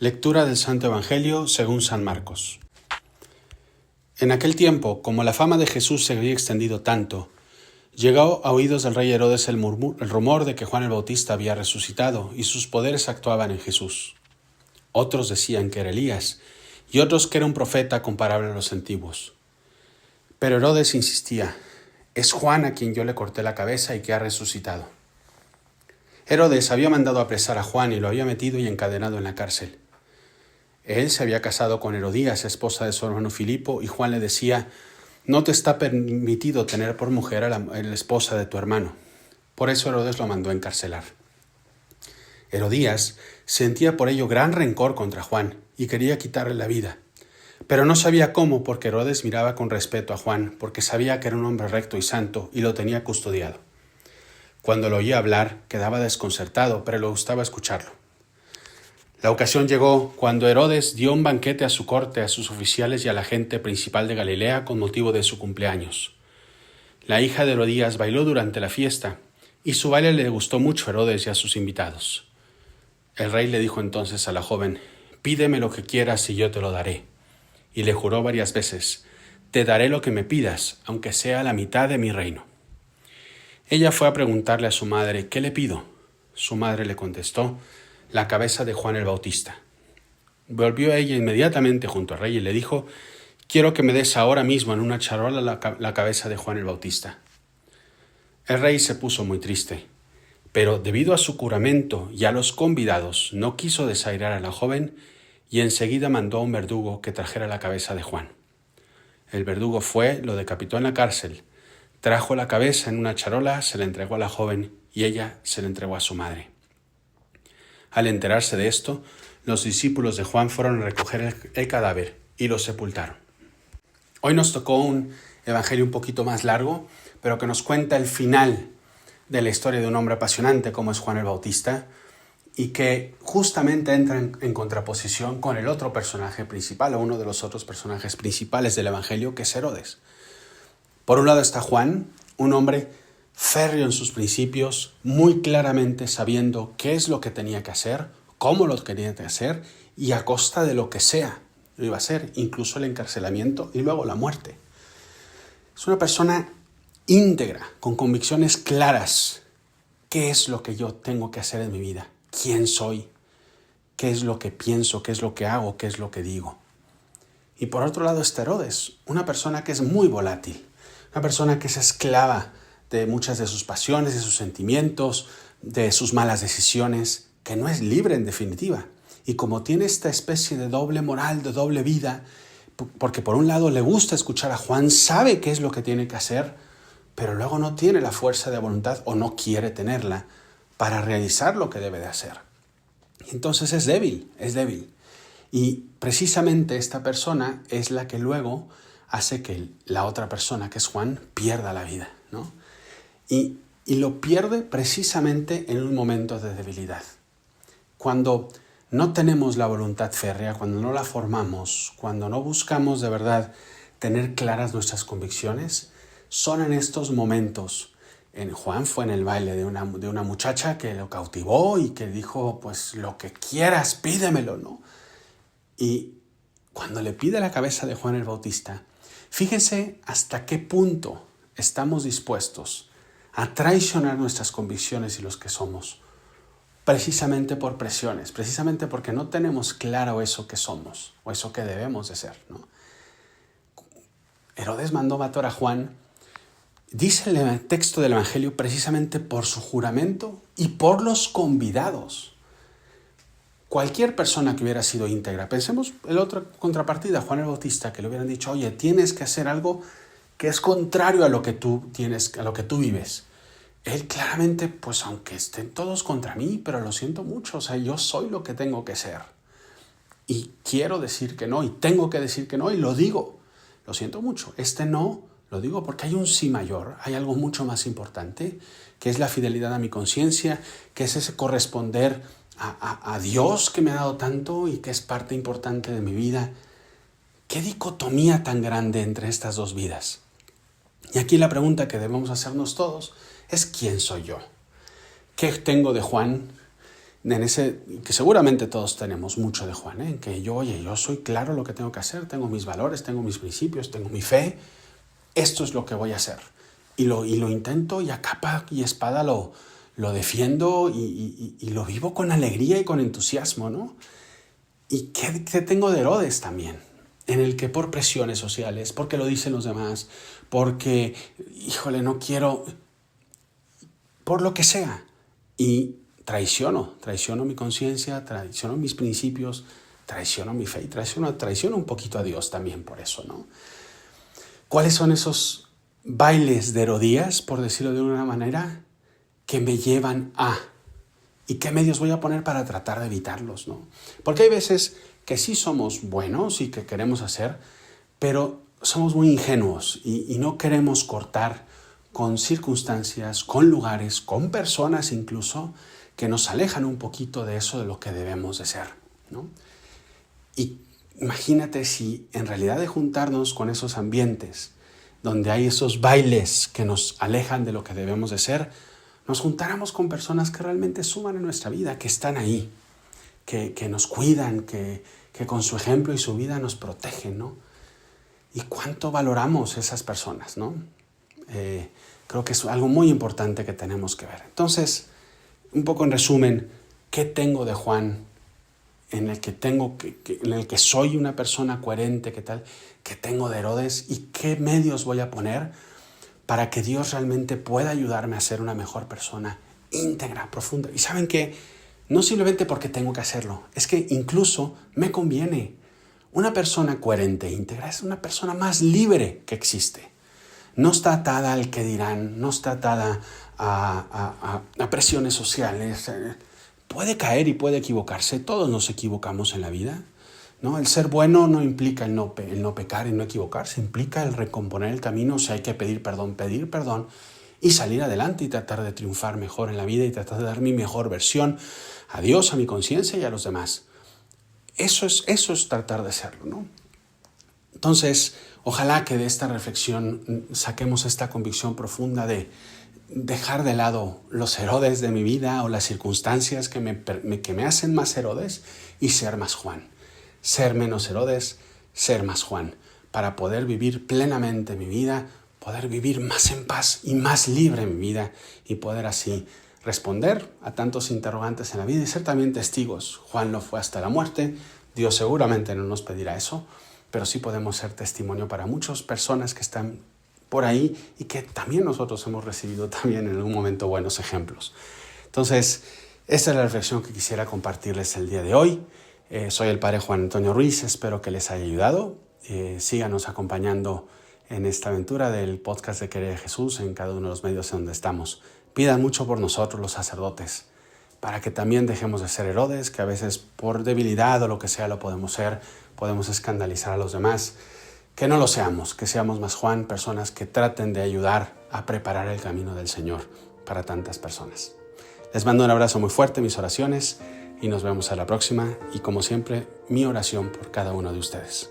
Lectura del Santo Evangelio según San Marcos. En aquel tiempo, como la fama de Jesús se había extendido tanto, llegó a oídos del rey Herodes el rumor de que Juan el Bautista había resucitado y sus poderes actuaban en Jesús. Otros decían que era Elías y otros que era un profeta comparable a los antiguos. Pero Herodes insistía: es Juan a quien yo le corté la cabeza y que ha resucitado. Herodes había mandado apresar a Juan y lo había metido y encadenado en la cárcel. Él se había casado con Herodías, esposa de su hermano Filipo, y Juan le decía: no te está permitido tener por mujer a la esposa de tu hermano. Por eso Herodes lo mandó a encarcelar. Herodías sentía por ello gran rencor contra Juan y quería quitarle la vida. Pero no sabía cómo, porque Herodes miraba con respeto a Juan, porque sabía que era un hombre recto y santo y lo tenía custodiado. Cuando lo oía hablar, quedaba desconcertado, pero le gustaba escucharlo. La ocasión llegó cuando Herodes dio un banquete a su corte, a sus oficiales y a la gente principal de Galilea con motivo de su cumpleaños. La hija de Herodías bailó durante la fiesta, y su baile le gustó mucho a Herodes y a sus invitados. El rey le dijo entonces a la joven: pídeme lo que quieras y yo te lo daré. Y le juró varias veces: te daré lo que me pidas, aunque sea la mitad de mi reino. Ella fue a preguntarle a su madre: ¿qué le pido? Su madre le contestó: la cabeza de Juan el Bautista. Volvió ella inmediatamente junto al rey y le dijo: quiero que me des ahora mismo en una charola la cabeza de Juan el Bautista. El rey se puso muy triste, pero debido a su juramento y a los convidados no quiso desairar a la joven y enseguida mandó a un verdugo que trajera la cabeza de Juan. El verdugo fue, lo decapitó en la cárcel, trajo la cabeza en una charola, se la entregó a la joven y ella se la entregó a su madre. Al enterarse de esto, los discípulos de Juan fueron a recoger el cadáver y lo sepultaron. Hoy nos tocó un evangelio un poquito más largo, pero que nos cuenta el final de la historia de un hombre apasionante como es Juan el Bautista y que justamente entra en contraposición con el otro personaje principal o uno de los otros personajes principales del evangelio, que es Herodes. Por un lado está Juan, un hombre férreo en sus principios, muy claramente sabiendo qué es lo que tenía que hacer, cómo lo tenía que hacer y a costa de lo que sea lo iba a hacer, incluso el encarcelamiento y luego la muerte. Es una persona íntegra, con convicciones claras. ¿Qué es lo que yo tengo que hacer en mi vida? ¿Quién soy? ¿Qué es lo que pienso? ¿Qué es lo que hago? ¿Qué es lo que digo? Y por otro lado está Herodes, una persona que es muy volátil, una persona que es esclava de muchas de sus pasiones, de sus sentimientos, de sus malas decisiones, que no es libre en definitiva. Y como tiene esta especie de doble moral, de doble vida, porque por un lado le gusta escuchar a Juan, sabe qué es lo que tiene que hacer, pero luego no tiene la fuerza de voluntad o no quiere tenerla para realizar lo que debe de hacer. Y entonces es débil. Y precisamente esta persona es la que luego hace que la otra persona, que es Juan, pierda la vida, ¿no? Y lo pierde precisamente en un momento de debilidad. Cuando no tenemos la voluntad férrea, cuando no la formamos, cuando no buscamos de verdad tener claras nuestras convicciones, son en estos momentos. En Juan fue en el baile de una muchacha que lo cautivó y que dijo: pues lo que quieras, pídemelo, ¿no? Y cuando le pide la cabeza de Juan el Bautista, fíjense hasta qué punto estamos dispuestos a traicionar nuestras convicciones y los que somos, precisamente por presiones, precisamente porque no tenemos claro eso que somos o eso que debemos de ser, ¿no? Herodes mandó matar a Juan, dice el texto del Evangelio, precisamente por su juramento y por los convidados. Cualquier persona que hubiera sido íntegra, pensemos en la otra contrapartida, Juan el Bautista, que le hubieran dicho: oye, tienes que hacer algo que es contrario a lo que tú tienes, a lo que tú vives. Él claramente, pues aunque estén todos contra mí, pero lo siento mucho, yo soy lo que tengo que ser. Y quiero decir que no, y tengo que decir que no, y lo digo. Lo siento mucho, no lo digo porque hay un sí mayor, hay algo mucho más importante, que es la fidelidad a mi conciencia, que es ese corresponder a Dios que me ha dado tanto y que es parte importante de mi vida. ¿Qué dicotomía tan grande entre estas dos vidas? Y aquí la pregunta que debemos hacernos todos es: ¿quién soy yo? ¿Qué tengo de Juan? que seguramente todos tenemos mucho de Juan, en que yo soy claro lo que tengo que hacer, tengo mis valores, tengo mis principios, tengo mi fe, esto es lo que voy a hacer. Y lo intento y a capa y espada lo defiendo y lo vivo con alegría y con entusiasmo, ¿no? ¿Y qué tengo de Herodes también? En el que por presiones sociales, porque lo dicen los demás, porque, no quiero, por lo que sea. Y traiciono mi conciencia, traiciono mis principios, traiciono mi fe y traiciono un poquito a Dios también por eso, ¿no? ¿Cuáles son esos bailes de Herodías, por decirlo de una manera, que me llevan a? ¿Y qué medios voy a poner para tratar de evitarlos, no? Porque hay veces que sí somos buenos y que queremos hacer, pero somos muy ingenuos y no queremos cortar con circunstancias, con lugares, con personas incluso, que nos alejan un poquito de eso, de lo que debemos de ser, ¿no? Y imagínate si en realidad de juntarnos con esos ambientes donde hay esos bailes que nos alejan de lo que debemos de ser, nos juntáramos con personas que realmente suman en nuestra vida, que están ahí, que nos cuidan, que con su ejemplo y su vida nos protegen, ¿no? Y cuánto valoramos esas personas, ¿no? Creo que es algo muy importante que tenemos que ver. Entonces, un poco en resumen, ¿qué tengo de Juan en el que soy una persona coherente? ¿Qué tal? ¿Qué tengo de Herodes? ¿Y qué medios voy a poner para que Dios realmente pueda ayudarme a ser una mejor persona íntegra, profunda? Y ¿saben qué? No simplemente porque tengo que hacerlo, es que incluso me conviene. Una persona coherente e íntegra es una persona más libre que existe. No está atada al que dirán, no está atada a presiones sociales. Puede caer y puede equivocarse, todos nos equivocamos en la vida, ¿no? El ser bueno no implica el no pecar y no equivocarse, implica el recomponer el camino. Si hay que pedir perdón y salir adelante y tratar de triunfar mejor en la vida y tratar de dar mi mejor versión a Dios, a mi conciencia y a los demás. Eso es tratar de serlo, ¿no? Entonces, ojalá que de esta reflexión saquemos esta convicción profunda de dejar de lado los Herodes de mi vida o las circunstancias que me hacen más Herodes y ser más Juan. Ser menos Herodes, ser más Juan, para poder vivir plenamente mi vida, poder vivir más en paz y más libre en mi vida y poder así responder a tantos interrogantes en la vida y ser también testigos. Juan no fue hasta la muerte, Dios seguramente no nos pedirá eso, pero sí podemos ser testimonio para muchas personas que están por ahí y que también nosotros hemos recibido también en algún momento buenos ejemplos. Entonces, esta es la reflexión que quisiera compartirles el día de hoy. Soy el Padre Juan Antonio Ruiz, espero que les haya ayudado. Síganos acompañando en esta aventura del podcast de Querer a Jesús en cada uno de los medios en donde estamos. Pidan mucho por nosotros los sacerdotes, para que también dejemos de ser Herodes, que a veces por debilidad o lo que sea lo podemos ser, podemos escandalizar a los demás. Que no lo seamos, que seamos más Juan, personas que traten de ayudar a preparar el camino del Señor para tantas personas. Les mando un abrazo muy fuerte, mis oraciones, y nos vemos a la próxima. Y como siempre, mi oración por cada uno de ustedes.